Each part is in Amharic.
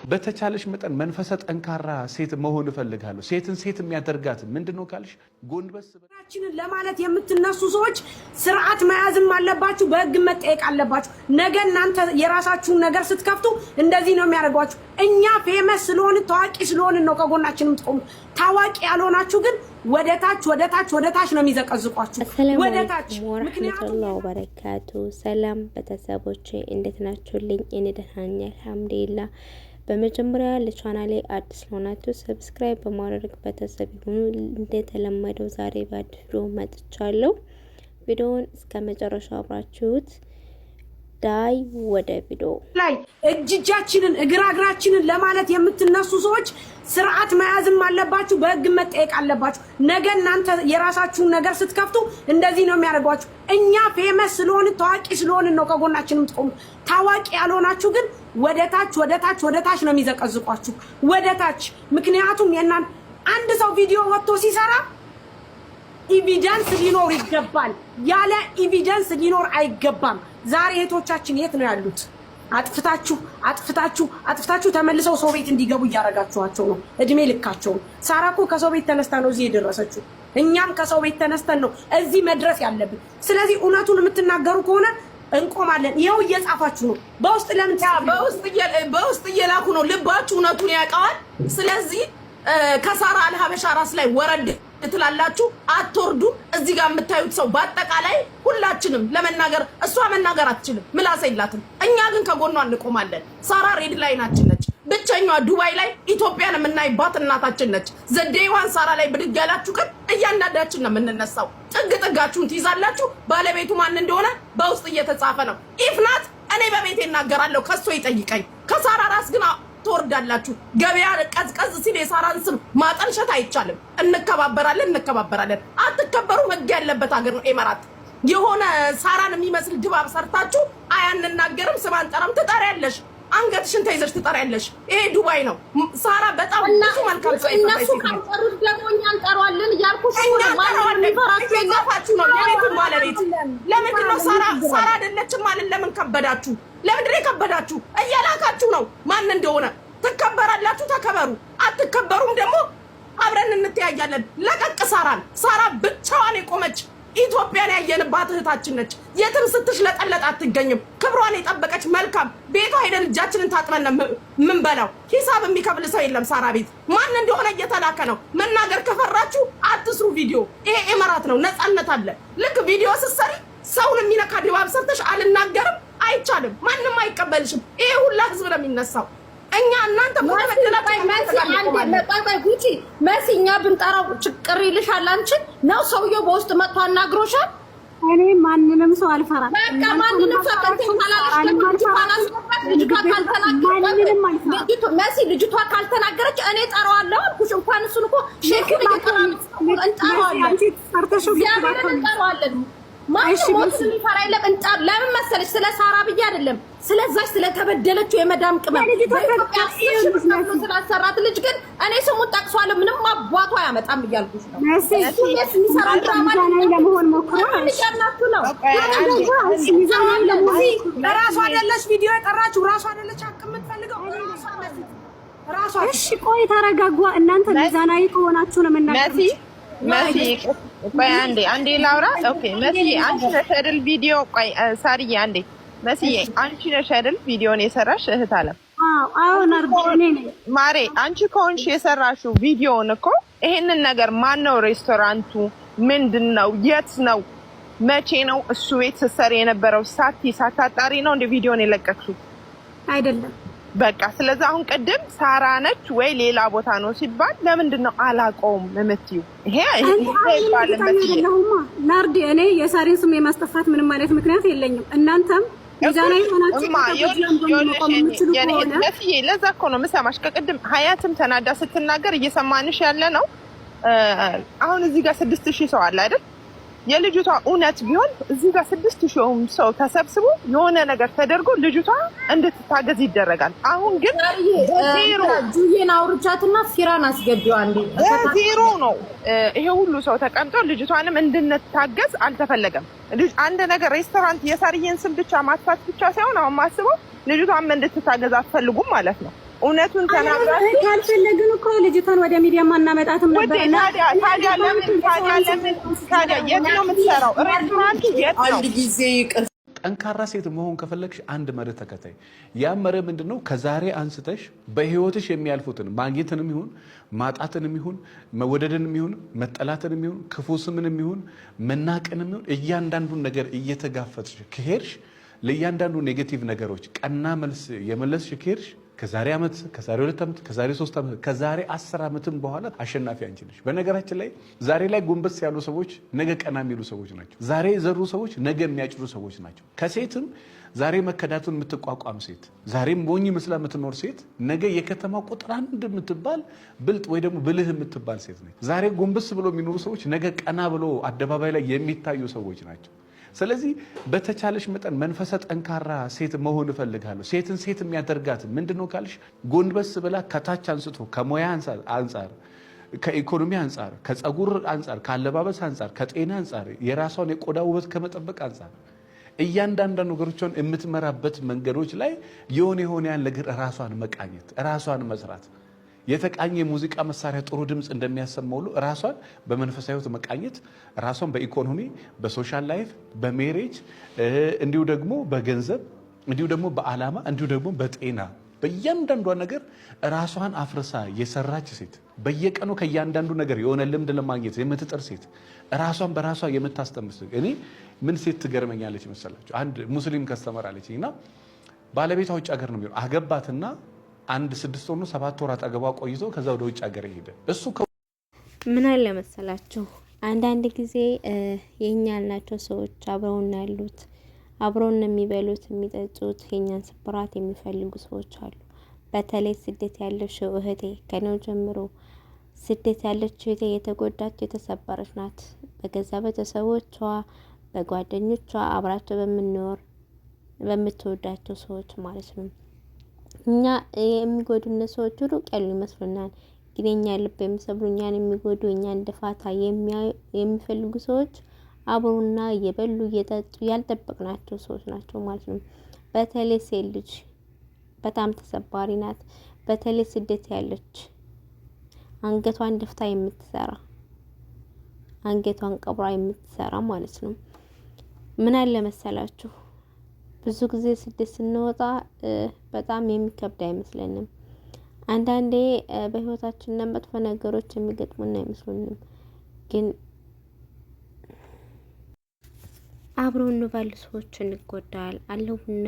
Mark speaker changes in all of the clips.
Speaker 1: በተቻለሽ መጠን መንፈሰ ጠንካራ ሴት መሆን እፈልጋለሁ። ሴትን ሴት የሚያደርጋት ምንድነው ካልሽ ጎንበስ ብላችንን ለማለት የምትነሱ ሰዎች ስርዓት መያዝም አለባችሁ፣ በህግ መጠየቅ አለባችሁ። ነገ እናንተ የራሳችሁን ነገር ስትከፍቱ እንደዚህ ነው የሚያደርጓችሁ። እኛ ፌመስ ስለሆን ታዋቂ ስለሆን ነው ከጎናችን የምትቆሙ። ታዋቂ ያልሆናችሁ ግን ወደታች ነው የሚዘቀዝቋችሁ። ወደታች
Speaker 2: ወራህመቱላሂ ወበረካቱ። ሰላም ቤተሰቦቼ እንዴት ናችሁልኝ? እኔ ደህና ነኝ አልሐምዱሊላህ። በመጀመሪያ ለቻናሌ አዲስ ሆናችሁ ሰብስክራይብ በማድረግ ቤተሰብ ይሁኑ። እንደተለመደው ዛሬ በአዲስ ቪዲዮ መጥቻለሁ። ቪዲዮውን እስከ መጨረሻው አብራችሁት ዳይ ወደ ቪዲዮ
Speaker 3: ላይ እጅጃችንን እግራግራችንን ለማለት የምትነሱ ሰዎች ስርዓት መያዝም አለባችሁ፣ በህግ መጠየቅ አለባችሁ። ነገ እናንተ የራሳችሁን ነገር ስትከፍቱ እንደዚህ ነው የሚያደርጓችሁ። እኛ ፌመስ ስለሆን ታዋቂ ስለሆን ነው ከጎናችን የምትቆሙ። ታዋቂ ያልሆናችሁ ግን ወደታች ነው የሚዘቀዝቋችሁ። ወደታች ምክንያቱም የናን አንድ ሰው ቪዲዮ ወጥቶ ሲሰራ ኤቪደንስ ሊኖር ይገባል። ያለ ኤቪደንስ ሊኖር አይገባም። ዛሬ እህቶቻችን የት ነው ያሉት? አጥፍታችሁ ተመልሰው ሰው ቤት እንዲገቡ እያረጋችኋቸው ነው። እድሜ ልካቸው። ሳራ እኮ ከሰው ቤት ተነስታ ነው እዚህ የደረሰችው። እኛም ከሰው ቤት ተነስተን ነው እዚህ መድረስ ያለብን። ስለዚህ እውነቱን የምትናገሩ ከሆነ እንቆማለን። ይሄው እየጻፋችሁ ነው። በውስጥ ለምን
Speaker 4: በውስጥ እየላኩ ነው። ልባችሁ እውነቱን ያውቃል። ስለዚህ ከሳራ አልሀበሻ ራስ ላይ ወረድ ትላላችሁ፣ አትወርዱ። እዚህ ጋር የምታዩት ሰው በአጠቃላይ ሁላችንም ለመናገር እሷ መናገር አትችልም፣ ምላስ የላትም። እኛ ግን ከጎኗ እንቆማለን። ሳራ ሬድ ላይናችን ነች። ብቸኛዋ ዱባይ ላይ ኢትዮጵያን የምናይባት እናታችን ነች። ዘዴዋን ሳራ ላይ ብድግ ያላችሁ ግን እያንዳንዳችን ነው የምንነሳው። ጥጋችሁን ትይዛላችሁ። ባለቤቱ ማን እንደሆነ በውስጥ እየተጻፈ ነው። ኢፍናት እኔ በቤቴ እናገራለሁ፣ ከሶ ይጠይቀኝ። ከሳራ ራስ ግን ትወርዳላችሁ። ገበያ ቀዝቀዝ ሲል የሳራን ስም ማጠልሸት አይቻልም። እንከባበራለን። አትከበሩም። ህግ ያለበት ሀገር ነው ኤመራት። የሆነ ሳራን የሚመስል ድባብ ሰርታችሁ አያንናገርም፣ ስም አንጠራም። ትጠሪያለሽ፣ አንገትሽን ተይዘሽ ትጠሪያለሽ። ይሄ ዱባይ ነው። ሳራ በጣም ብዙ መልካም ሰው
Speaker 5: እነሱ ካልጠሩት ደግሞ እኛ እንጠራዋለን እያልኩሽ ነው።
Speaker 4: ማንፈራችሁ ነው የቤቱን ባለቤት። ለምንድን ነው ሳራ አይደለችም ማለት ለምን ከበዳችሁ? ለምንድን ነው የከበዳችሁ? እያላካችሁ ነው ማን እንደሆነ። ትከበራላችሁ፣ ተከበሩ። አትከበሩም ደግሞ አብረን እንተያያለን። ለቀቅ ሳራ ብቻዋን የቆመች ኢትዮጵያን ያየንባት እህታችን ነች። የትም ስትሽለጠለጥ አትገኝም። ክብሯን የጠበቀች መልካም ቤቷ ሄደን እጃችንን ታጥበን ምን በላው። ሂሳብ የሚከፍል ሰው የለም ሳራ ቤት። ማን እንደሆነ እየተላከ ነው። መናገር ከፈራችሁ አትስሩ ቪዲዮ። ይሄ ኤመራት ነው፣ ነፃነት አለ። ልክ ቪዲዮ ስትሰሪ ሰውን የሚነካ ድባብ ሰርተሽ አልናገርም አይቻልም። ማንም አይቀበልሽም። ይሄ ሁላ ህዝብ ነው የሚነሳው። እኛ እናንተ
Speaker 5: መሲ እኛ ብንጠራው ችግር ይልሻል አንቺ ነው። ሰውየው በውስጥ መጥቶ አናግሮሻል።
Speaker 6: እኔ ማንንም ሰው አልፈራም።
Speaker 5: በቃ ማንንም ሰው ልጅቷ ካልተናገረች እኔ ጠራዋለሁ አልኩሽ። እንኳን እሱን እኮ ሼክን እንጠራዋለን። ማንንም ሊፈራ የለም። ለምን መሰለሽ? ስለ ሳራ ብዬ አይደለም፣ ስለዛች ስለተበደለችው የመዳም ቅመም ስላሰራት ልጅ ግን እኔ ስሙን ጠቅሷለሁ። ምንም አባቷ አያመጣም እያልኩሽ ነው።
Speaker 6: ለመሆን ሞክሮ
Speaker 3: ራሷ አይደለች ቪዲዮ የጠራችሁ፣ ራሷ አይደለች ሀቅ የምትፈልገው ራሷ።
Speaker 6: እሺ ቆይ ተረጋጓ እናንተ። ሚዛናዊ ከሆናችሁ ነው የምናገረው።
Speaker 7: መሲ ቆይ አንዴ ላውራ። ኦኬ መሲ አንቺ ነሽ አይደል ቪዲዮ? ቆይ ሳርዬ አንዴ መሲ አንቺ ነሽ አይደል ቪዲዮን የሰራሽ? እህት አለም
Speaker 6: አዎ ነርቦኔ ነኝ
Speaker 7: ማሬ። አንቺ ከሆንሽ የሰራሽው ቪዲዮን እኮ ይሄንን ነገር ማን ነው? ሬስቶራንቱ ምንድነው? የት ነው? መቼ ነው እሱ ቤት ስትሰሪ የነበረው? ሳታጣሪ ነው እንደ ቪዲዮን የለቀቅሽው?
Speaker 6: አይደለም
Speaker 7: በቃ ስለዚህ አሁን ቅድም ሳራ ነች ወይ ሌላ ቦታ ነው ሲባል ለምንድን ነው አላውቀውም የምትይው? ይሄ
Speaker 6: ናርዲ እኔ የሳሪን ስም የማስጠፋት ምንም ማለት ምክንያት የለኝም። እናንተም ሚዛናዊ ሆናችሁ
Speaker 7: ለዛ እኮ ነው የምሰማሽ። ከቅድም ሀያትም ተናዳ ስትናገር እየሰማንሽ ያለ ነው። አሁን እዚህ ጋር 6000 ሰው አለ አይደል? የልጅቷ እውነት ቢሆን እዚህ ጋር 6000 ሰው ተሰብስቦ የሆነ ነገር ተደርጎ ልጅቷ እንድትታገዝ ይደረጋል። አሁን ግን ዜሮ
Speaker 5: ጁዬን አውርቻትና ፊራን አስገቢው አንዴ
Speaker 7: ዜሮ ነው። ይሄ ሁሉ ሰው ተቀምጦ ልጅቷንም እንድንታገዝ አልተፈለገም። አንድ ነገር ሬስቶራንት የሳርዬን ስም ብቻ ማጥፋት ብቻ ሳይሆን አሁን ማስበው ልጅቷም እንድትታገዝ አትፈልጉም ማለት ነው። እውነቱን ተናግራችሁ
Speaker 6: ካልፈለግን እኮ ልጅቷን ወደ ሚዲያ ማናመጣትም ነበር።
Speaker 7: ታዲያ የት ነው የምትሰራው? ሬስቶራንቱ የት ነው?
Speaker 4: አንድ ጊዜ ይቅር።
Speaker 8: ጠንካራ ሴት መሆን ከፈለግሽ አንድ መርህ ተከታይ። ያ መርህ ምንድነው? ከዛሬ አንስተሽ በህይወትሽ የሚያልፉትን ማግኘትንም ይሁን ማጣትንም ይሁን መወደድንም ይሁን መጠላትንም ይሁን ክፉ ስምንም ይሁን መናቅንም ይሁን እያንዳንዱን ነገር እየተጋፈጥሽ ከሄድሽ ለእያንዳንዱ ኔጌቲቭ ነገሮች ቀና መልስ የመለስሽ ከሄድሽ ከዛሬ ዓመት ከዛሬ 2 ዓመት ከዛሬ 3 ዓመት ከዛሬ 10 ዓመትም በኋላ አሸናፊ አንቺ ነሽ። በነገራችን ላይ ዛሬ ላይ ጎንበስ ያሉ ሰዎች ነገ ቀና የሚሉ ሰዎች ናቸው። ዛሬ የዘሩ ሰዎች ነገ የሚያጭዱ ሰዎች ናቸው። ከሴትም ዛሬ መከዳቱን የምትቋቋም ሴት፣ ዛሬም ሞኝ መስላ የምትኖር ሴት ነገ የከተማ ቁጥር 1 የምትባል ብልጥ ወይ ደግሞ ብልህ የምትባል ሴት ነች። ዛሬ ጎንበስ ብሎ የሚኖሩ ሰዎች ነገ ቀና ብሎ አደባባይ ላይ የሚታዩ ሰዎች ናቸው። ስለዚህ በተቻለሽ መጠን መንፈሰ ጠንካራ ሴት መሆን እፈልጋለሁ። ሴትን ሴት የሚያደርጋት ምንድነው ካልሽ ጎንበስ ብላ ከታች አንስቶ ከሞያ አንፃር ከኢኮኖሚ አንፃር ከፀጉር አንፃር ከአለባበስ አንፃር ከጤና አንፃር የራሷን የቆዳ ውበት ከመጠበቅ አንፃር እያንዳንዱ ነገሮችን የምትመራበት መንገዶች ላይ የሆነ ያን ነገር ራሷን መቃኘት ራሷን መስራት የተቃኘ ሙዚቃ መሳሪያ ጥሩ ድምጽ እንደሚያሰማው ሁሉ ራሷን በመንፈሳዊ ህይወት መቃኘት ራሷን በኢኮኖሚ በሶሻል ላይፍ በሜሬጅ እንዲሁ ደግሞ በገንዘብ እንዲሁ ደግሞ በአላማ እንዲሁ ደግሞ በጤና በእያንዳንዱ ነገር ራሷን አፍርሳ የሰራች ሴት በየቀኑ ከእያንዳንዱ ነገር የሆነ ልምድ ለማግኘት የምትጥር ሴት ራሷን በራሷ የምታስተምር እኔ ምን ሴት ትገርመኛለች መሰላችሁ? አንድ ሙስሊም ከስተመር አለችኝና ባለቤቷ ውጭ ሀገር ነው የሚሆነው አገባትና አንድ 6 ወር ነው 7 ወር አጠገቧ ቆይቶ ከዛ ወደ ውጭ ሀገር ሄደ። እሱ
Speaker 2: ምን አለ መሰላችሁ አንዳንድ ጊዜ የኛ ያልናቸው ሰዎች አብረውን ያሉት አብረውን የሚበሉት የሚጠጡት የኛን ስብራት የሚፈልጉ ሰዎች አሉ። በተለይ ስደት ያለችው እህቴ ከነው ጀምሮ ስደት ያለችው እህቴ የተጎዳች የተሰበረች ናት። በገዛ ቤተሰቦቿ በጓደኞቿ አብራቸው በምትወዳቸው ሰዎች ማለት ነው። እኛ የሚጎዱን ሰዎች ሩቅ ያሉ ይመስሉናል። ግን እኛ ልብ የሚሰብሩ እኛን የሚጎዱ እኛን ድፋታ የሚፈልጉ ሰዎች አብሮና እየበሉ እየጠጡ ያልጠበቅናቸው ሰዎች ናቸው ማለት ነው። በተለይ ሴት ልጅ በጣም ተሰባሪ ናት። በተለይ ስደት ያለች አንገቷን ደፍታ የምትሰራ አንገቷን ቀብራ የምትሰራ ማለት ነው። ምን አለ መሰላችሁ ብዙ ጊዜ ስደት ስንወጣ በጣም የሚከብድ አይመስለንም። አንዳንዴ በህይወታችን መጥፎ ነገሮች የሚገጥሙና አይመስሉንም። ግን አብረውን ባሉ ሰዎች እንጎዳል አለውና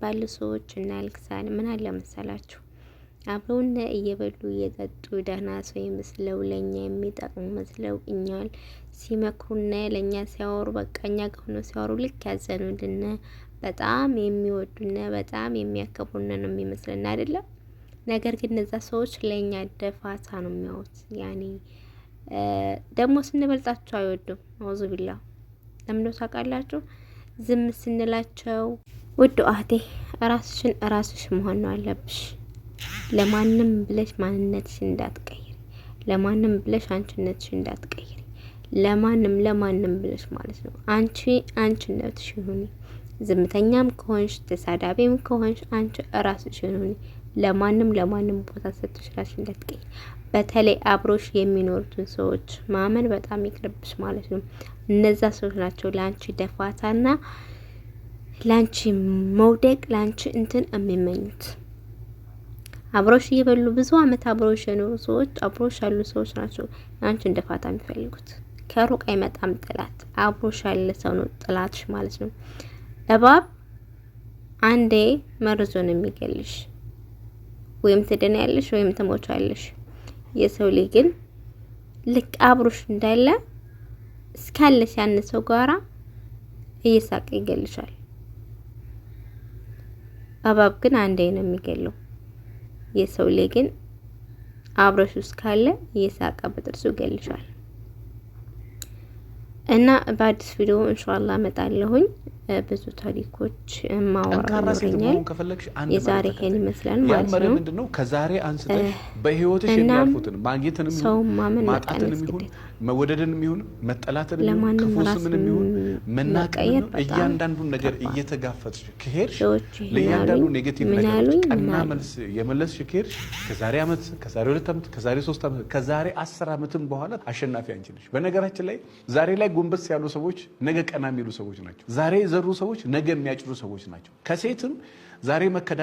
Speaker 2: ባሉ ሰዎች እናልቅሳል። ምን አለ መሰላችሁ አብረውን እየበሉ እየጠጡ ደህና ሰው ይመስለው ለኛ የሚጠቅሙ መስለው እኛል ሲመክሩና ለኛ ሲያወሩ በቃኛ ከሆነ ሲያወሩ ልክ ያዘኑልና በጣም የሚወዱና በጣም የሚያከብሩና ነው የሚመስለን አይደለም። ነገር ግን እነዛ ሰዎች ለኛ ደፋታ ነው የሚያዩት። ያኔ ደግሞ ስንበልጣቸው አይወዱም። አውዙ ቢላ ለምንድነው ታውቃላችሁ? ዝም ስንላቸው ውድ አህቴ ራስሽ መሆን ነው አለብሽ። ለማንም ብለሽ ማንነትሽ እንዳትቀይሪ፣ ለማንም ብለሽ አንቺነትሽ እንዳትቀይሪ፣ ለማንም ብለሽ ማለት ነው። አንቺነትሽ ይሁን። ዝምተኛም ከሆንሽ ተሳዳቢም ከሆንሽ አንቺ ራስሽ ይሁን። ለማንም ቦታ ሰጥተሽ ራስሽ እንዳትቀይሪ። በተለይ አብሮሽ የሚኖሩትን ሰዎች ማመን በጣም ይቅርብሽ ማለት ነው። እነዛ ሰዎች ናቸው ላንቺ ደፋታና ላንቺ መውደቅ ላንቺ እንትን የሚመኙት። አብሮሽ እየበሉ ብዙ አመት አብሮሽ የኖሩ ሰዎች አብሮሽ ያሉ ሰዎች ናቸው አንቺን ደፋታ የሚፈልጉት። ከሩቅ አይመጣም ጥላት፣ አብሮሽ ያለ ሰው ነው ጥላትሽ ማለት ነው። እባብ አንዴ መርዞ ነው የሚገልሽ። ወይም ትድኛለሽ ወይም ትሞቻለሽ። የሰው ልጅ ግን ልክ አብሮሽ እንዳለ እስካለሽ ያነሰው ጋራ እየሳቀ ይገልሻል። እባብ ግን አንዴ ነው የሚገለው። የሰው ልጅ ግን አብሮሽ እስካለ እየሳቀ በጥርሱ ይገልሻል። እና በአዲስ ቪዲዮ ኢንሻአላህ እመጣለሁኝ። ብዙ ታሪኮች ማወራኛል። የዛሬ ይሄን ይመስላል ማለት ነው።
Speaker 8: ምንድነው ከዛሬ አንስተሽ በህይወትሽ የሚያልፉትን ማግኘትንም ማጣትንም ይሁን መወደድንም ይሁን መጠላትንም ይሁን ክፉ ስምንም ይሁን መናቀር እያንዳንዱን ነገር እየተጋፈጥሽ ከሄድሽ ለእያንዳንዱ ኔጌቲቭ ነገር ቀና መልስ የመለስሽ ከሄድሽ ከዛሬ ዓመት ከዛሬ 2 ዓመት ከዛሬ 3 ዓመት ከዛሬ 10 ዓመትም በኋላ አሸናፊ አንቺ ነሽ። በነገራችን ላይ ዛሬ ላይ ጎንበስ ያሉ ሰዎች ነገ ቀና የሚሉ ሰዎች ናቸው። ዛሬ የዘሩ ሰዎች ነገ የሚያጭዱ ሰዎች ናቸው። ከሴትም ዛሬ መከዳ